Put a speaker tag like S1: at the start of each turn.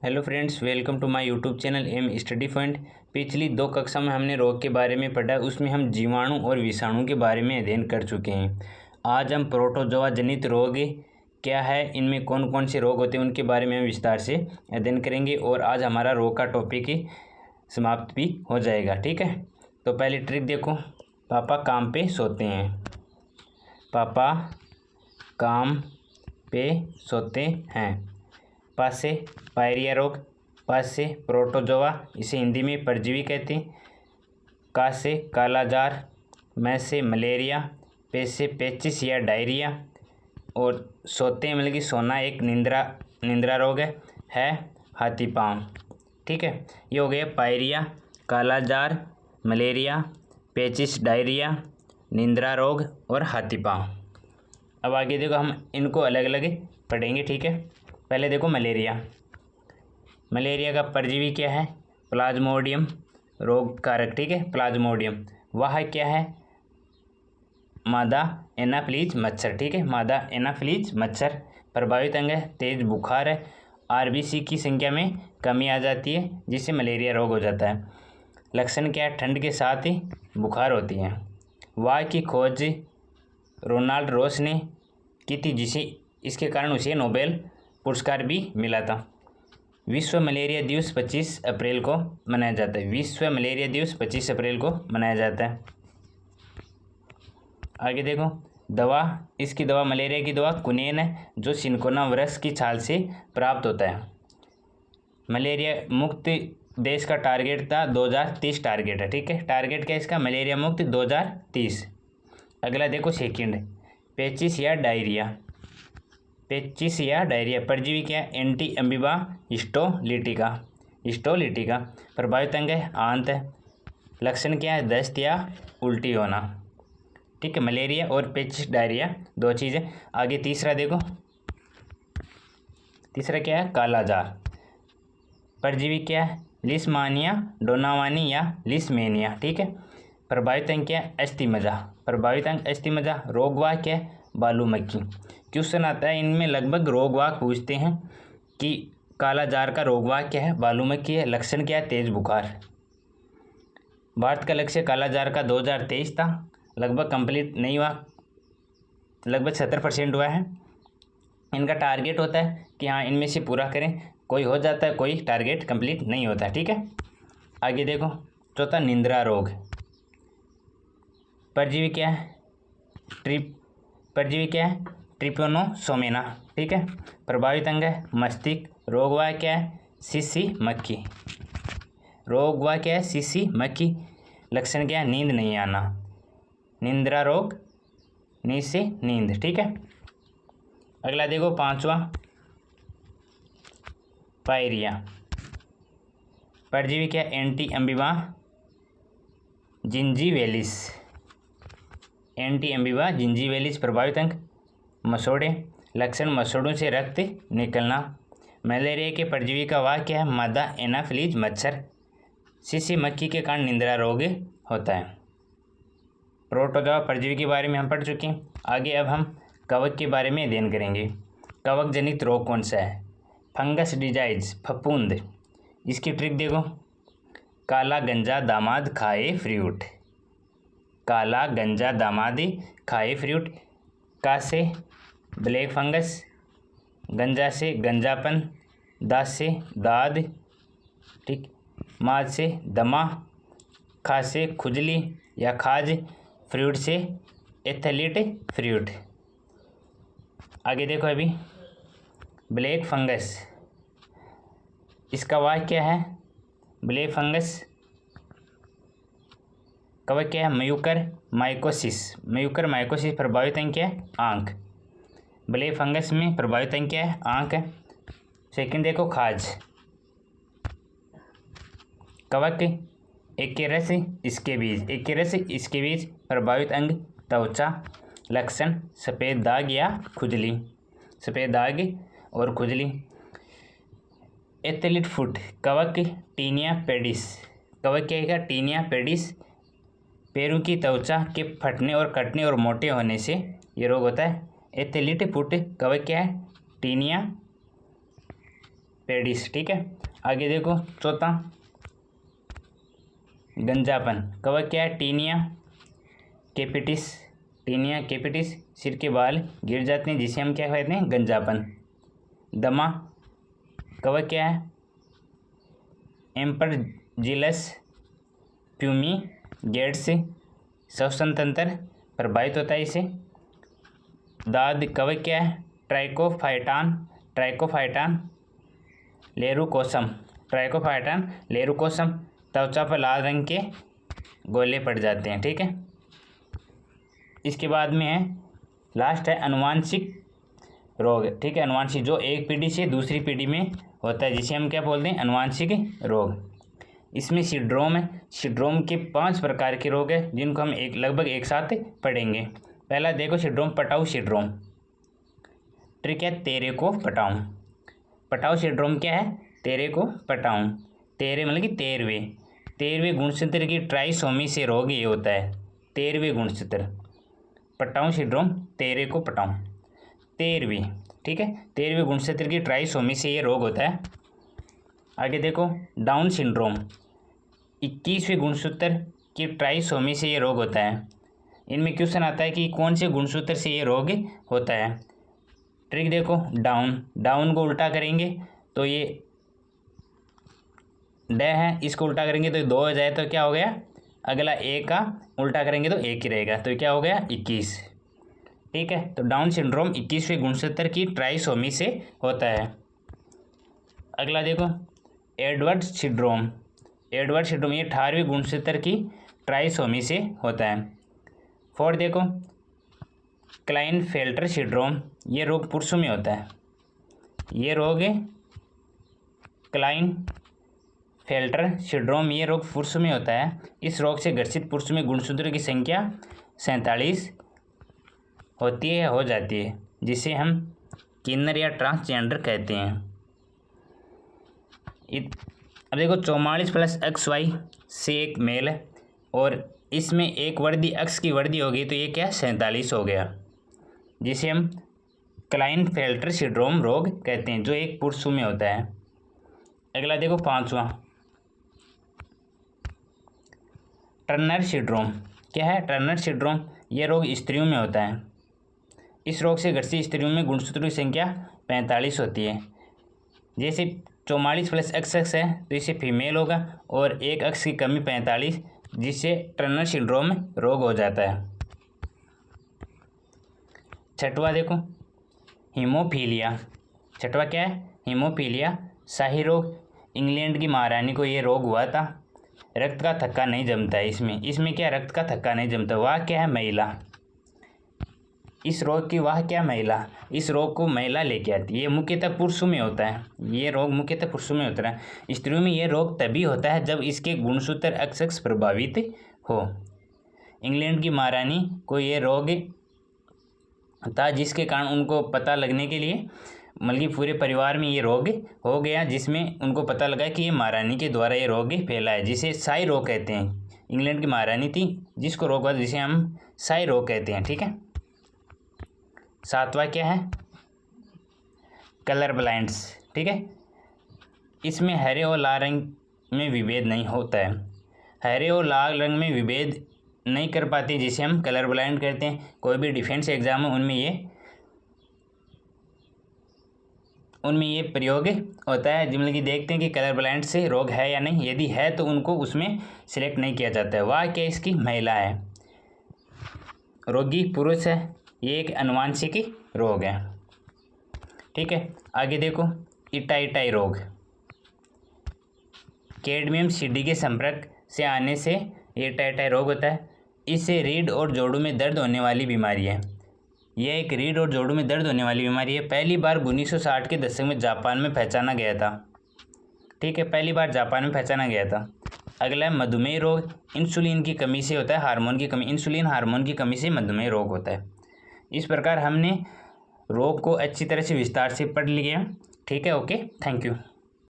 S1: Hello friends, welcome to my YouTube channel M study point. पिछली 2 कक्षा में हमने रोग के बारे में पढ़ा। उसमें हम जीवाणु और विषाणु के बारे में अध्ययन कर चुके हैं। आज हम प्रोटोजोआ जनित रोग क्या है, इनमें कौन कौन से रोग होते हैं, उनके बारे में हम विस्तार से अध्ययन करेंगे। और आज हमारा रोग का टॉपिक समाप्त भी हो जाएगा। ठीक है, तो पहले ट्रिक देखो। पापा काम पे सोते हैं। पापा काम पे सोते हैं। पास से पायरिया रोग, पास से प्रोटोजोआ, इसे हिंदी में परजीवी कहते हैं। का से कालाजार, मैं से मलेरिया, पे से पेचिस या डायरिया। और सोते हैं मतलब कि सोना एक निंद्रा रोग है हाथी पाँव। ठीक है, ये हो गया पायरिया, कालाजार, मलेरिया, पेचिस, डायरिया, निंद्रा रोग और हाथी पाँव। अब आगे देखो, हम इनको अलग अलग पढ़ेंगे। ठीक है, पहले देखो मलेरिया। मलेरिया का परजीवी क्या है? प्लाज्मोडियम रोग कारक। ठीक है, प्लाज्मोडियम। वह क्या है? मादा एनाफिलीज मच्छर। ठीक है, मादा एनाफिलीज मच्छर। प्रभावित अंग है तेज बुखार है। आरबीसी की संख्या में कमी आ जाती है, जिससे मलेरिया रोग हो जाता है। लक्षण क्या है? ठंड के साथ ही बुखार होती है। वाह की खोज रोनाल्ड रोस ने की थी, जिसे इसके कारण उसे नोबेल पुरस्कार भी मिला था। विश्व मलेरिया दिवस 25 अप्रैल को मनाया जाता है। विश्व मलेरिया दिवस 25 अप्रैल को मनाया जाता है। आगे देखो, दवा। इसकी दवा, मलेरिया की दवा कुनेन है, जो सिनकोना वृक्ष की छाल से प्राप्त होता है। मलेरिया मुक्त देश का टारगेट था 2030 टारगेट है। ठीक है, टारगेट क्या है इसका? मलेरिया मुक्त 2030। अगला देखो सेकंड, पेचिस या डायरिया। पेचिस या डायरिया परजीवी क्या है? Anti amoeba histolytica. हिस्टोलिटिका। प्रभावित अंग है आंत है। लक्षण क्या है? दस्त या उल्टी होना। ठीक है, मलेरिया और पेचिस डायरिया दो चीज़ें। आगे तीसरा देखो, तीसरा क्या है? कालाजार। परजीवी क्या है? लिस्मानिया डोनावानी या लिस्मेनिया। ठीक है, प्रभावित अंग क्या है? अस्थिमज्जा। प्रभावित अंग अस्थिमज्जा। रोगवाह क्या है? बालू मक्खी। क्वेश्चन आता है इनमें, लगभग रोगवाह पूछते हैं कि कालाजार का रोगवाह क्या है? बालू मक्खी है। लक्षण क्या है? तेज बुखार। भारत का लक्ष्य कालाजार का 2023 था, लगभग कंप्लीट नहीं हुआ, लगभग 70% हुआ है। इनका टारगेट होता है कि हाँ इनमें से पूरा करें, कोई हो जाता है, कोई टारगेट कंप्लीट नहीं होता। ठीक है, आगे देखो, चौथा निंद्रा रोग। परजीवी क्या है? परजीवी क्या है? ट्रिपोनोसोमेना। ठीक है, प्रभावित अंग है मस्तिष्क। रोगवाह क्या है? सीसी मक्खी। रोगवाह क्या है? सीसी मक्खी। लक्षण क्या है? नींद नहीं आना। निंद्रा रोग, नींद से नींद। ठीक है, अगला देखो पांचवा, पायरिया। परजीवी क्या? Entamoeba gingivalis. Entamoeba gingivalis. प्रभावित अंग मसोड़े। लक्षण मसोड़ों से रक्त निकलना। मलेरिया के परजीवी का वाह क्या है? मादा एनाफिलीज मच्छर। सीसी मक्खी के कारण निंद्रा रोग होता है। प्रोटोजोआ परजीवी के बारे में हम पढ़ चुके हैं। आगे अब हम कवक के बारे में अध्ययन करेंगे। कवक जनित रोग कौन सा है? फंगस डिजाइज, फफूंद। इसकी ट्रिक देखो। काला गंजा दामाद खाए फ्रूट। काला गंजा दामाद खाए फ्रूट। का से ब्लैक फंगस, गंजा से गंजापन, दाद से दाद। ठीक, माद से दमा, खा से खुजली या खाज, फ्रूट से एथलीट फ्रूट। आगे देखो अभी, ब्लैक फंगस, इसका वाक्य क्या है? ब्लैक फंगस कवक क्या है? मयूकर माइकोसिस। मयूकर माइकोसिस। प्रभावित अंग क्या है? आंख। ब्लैक फंगस में प्रभावित अंग क्या है? आंख है। सेकंड देखो, खाज। कवक एक्केरस इसके बीज। एक्केरस इसके बीज। प्रभावित अंग त्वचा। लक्षण सफ़ेद दाग या खुजली। सफ़ेद दाग और खुजली। Athlete foot. कवक टीनिया पेडिस। कवक क्या है? Tinea pedis. पैरों की त्वचा के फटने और कटने और मोटे होने से ये रोग होता है। एथलीट फुट कवक क्या है? Tinea pedis. ठीक है, आगे देखो चौथा गंजापन। कवक क्या है? Taenia capitis. टीनिया कैपिटिस, सिर के बाल गिर जाते हैं जिसे हम क्या कहते हैं? गंजापन। दमा। कवक क्या है? एम्परजिलस फ्यूमीगेट्स। श्वसन तंत्र प्रभावित होता है इसे। दाद। कवक क्या है? ट्राइकोफाइटान। ट्राइकोफाइटान लेरुकोसम। ट्राइकोफाइटान लेरुकोसम। त्वचा पर लाल रंग के गोले पड़ जाते हैं। ठीक है, इसके बाद में है लास्ट है अनुवांशिक रोग। ठीक है, अनुवांशिक जो एक पीढ़ी से दूसरी पीढ़ी में होता है जिसे हम क्या बोलते हैं? अनुवांशिक रोग। इसमें सिंड्रोम है। सिंड्रोम के 5 प्रकार के रोग हैं जिनको हम लगभग एक साथ पढ़ेंगे। पहला देखो सिंड्रोम, पटाऊ सिंड्रोम। ट्रिक है तेरे को पटाऊं। पटाऊ सिंड्रोम क्या है? तेरे को पटाऊं। तेरे मतलब कि 13वें गुणसूत्र की ट्राइसोमी से रोग ये होता है। 13वें गुणसूत्र, पटाऊं सिंड्रोम, तेरे को पटाऊं। 13वीं, ठीक है, 13वें गुणसूत्र की ट्राइसोमी से ये रोग होता है। आगे देखो डाउन सिंड्रोम। 21वें गुणसूत्र की ट्राइसोमी से ये रोग होता है। इनमें क्वेश्चन आता है कि कौन से गुणसूत्र से ये रोग होता है। ट्रिक देखो, डाउन को उल्टा करेंगे तो ये ड है, इसको उल्टा करेंगे तो 2 हो जाए तो क्या हो गया? अगला ए का उल्टा करेंगे तो 1 ही रहेगा, तो क्या हो गया? 21। ठीक है, तो डाउन सिंड्रोम 21वें गुणसूत्र की ट्राइसोमी से होता है। अगला देखो एडवर्ड सिंड्रोम। एडवर्ड सिंड्रोम ये 18वें गुणसूत्र की ट्राइसोमी से होता है। 4 देखो क्लाइनफेल्टर सिंड्रोम। ये रोग पुरुषों में होता है। ये रोग क्लाइनफेल्टर सिंड्रोम ये रोग पुरुषों में होता है। इस रोग से ग्रसित पुरुषों में गुणसूत्रों की संख्या 47 होती है, हो जाती है, जिसे हम किन्नर या ट्रांसजेंडर कहते हैं। अब देखो 44+XY से एक मेल है और इसमें एक वर्दी अक्स की वर्दी होगी तो ये क्या 47 हो गया, जिसे हम क्लाइनफेल्टर सिंड्रोम रोग कहते हैं, जो एक पुरुषों में होता है। अगला देखो 5वां टर्नर सिंड्रोम। क्या है? टर्नर सिंड्रोम यह रोग स्त्रियों में होता है। इस रोग से ग्रसित स्त्रियों में गुणसूत्रों की संख्या 45 होती है। जैसे 44+XX है तो इसे फीमेल होगा और एक अक्स की कमी 45, जिससे टर्नर सिंड्रोम रोग हो जाता है। 6वां देखो हीमोफीलिया। 6वां क्या है? हीमोफीलिया शाही रोग। इंग्लैंड की महारानी को ये रोग हुआ था। रक्त का थक्का नहीं जमता है इसमें क्या? रक्त का थक्का नहीं जमता। वह क्या है? महिला। इस रोग की वह क्या? महिला। इस रोग को महिला लेके आती है। ये मुख्यतः पुरुषों में होता है। ये रोग मुख्यतः पुरुषों में होता है। स्त्रियों में ये रोग तभी होता है जब इसके गुणसूत्र XX प्रभावित हो। इंग्लैंड की महारानी को ये रोग था, जिसके कारण उनको पता लगने के लिए मतलब पूरे परिवार में ये रोग हो गया, जिसमें उनको पता लगा कि ये महारानी के द्वारा ये रोग फैला है, जिसे साई रोग कहते हैं। इंग्लैंड की महारानी थी जिसको रोग हुआ, जिसे हम साई रोग कहते हैं। ठीक है, 7वां क्या है? Colour blinds. ठीक है, इसमें हरे और लाल रंग में विभेद नहीं होता है। हरे और लाल रंग में विभेद नहीं कर पाते, जिसे हम कलर ब्लाइंड कहते हैं। कोई भी डिफेंस एग्जाम है उनमें ये प्रयोग होता है, मतलब कि देखते हैं कि कलर ब्लाइंड से रोग है या नहीं। यदि है तो उनको उसमें सिलेक्ट नहीं किया जाता है। वह क्या? इसकी महिला है, रोगी पुरुष है। ये एक अनुवांशिक रोग है। ठीक है, आगे देखो इटाइटाई रोग। कैडमियम सीडी के संपर्क से आने से ये इटाइटाई रोग होता है। इससे रीढ़ और जोड़ों में दर्द होने वाली बीमारी है। यह एक रीढ़ और जोड़ों में दर्द होने वाली बीमारी है। पहली बार 1960 के दशक में जापान में पहचाना गया था। ठीक है, पहली बार जापान में पहचाना गया था। अगला है मधुमेह रोग। इंसुलिन की कमी से होता है, हार्मोन की कमी। इंसुलिन हार्मोन की कमी से मधुमेह रोग होता है। इस प्रकार हमने रोग को अच्छी तरह से विस्तार से पढ़ लिया। ठीक है, ओके, थैंक यू।